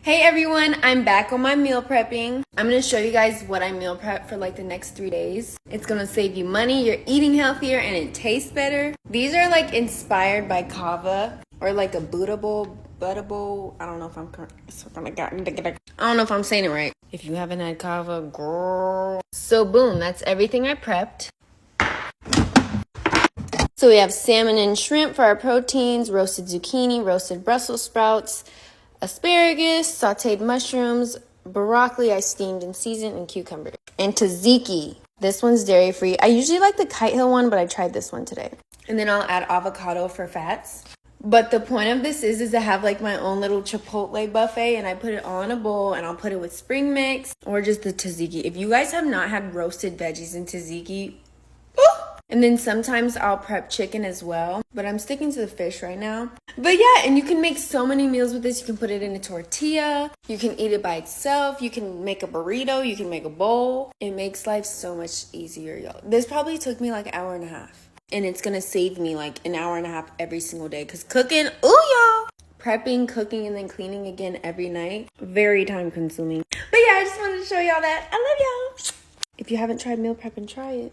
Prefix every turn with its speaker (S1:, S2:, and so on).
S1: Hey everyone, I'm back on my meal prepping. I'm gonna show you guys what I meal prep for like the next 3 days. It's gonna save you money, you're eating healthier, and it tastes better. These are like inspired by kava or like a buttable. I don't know if I'm saying it right. If you haven't had kava, girl. So boom, that's everything I prepped. So we have salmon and shrimp for our proteins, roasted zucchini, roasted Brussels sprouts, asparagus, sauteed mushrooms, broccoli I steamed and seasoned, and cucumber. And tzatziki. This one's dairy free. I usually like the Kite Hill one, but I tried this one today. And then I'll add avocado for fats. But the point of this is to have like my own little Chipotle buffet, and I put it all in a bowl and I'll put it with spring mix or just the tzatziki. If you guys have not had roasted veggies and tzatziki, and then sometimes I'll prep chicken as well, but I'm sticking to the fish right now. But yeah, and you can make so many meals with this. You can put it in a tortilla. You can eat it by itself. You can make a burrito. You can make a bowl. It makes life so much easier, y'all. This probably took me like an hour and a half. And it's gonna save me like an hour and a half every single day. Cause cooking, ooh y'all. Prepping, cooking, and then cleaning again every night. Very time consuming. But yeah, I just wanted to show y'all that. I love y'all. If you haven't tried meal prep, try it.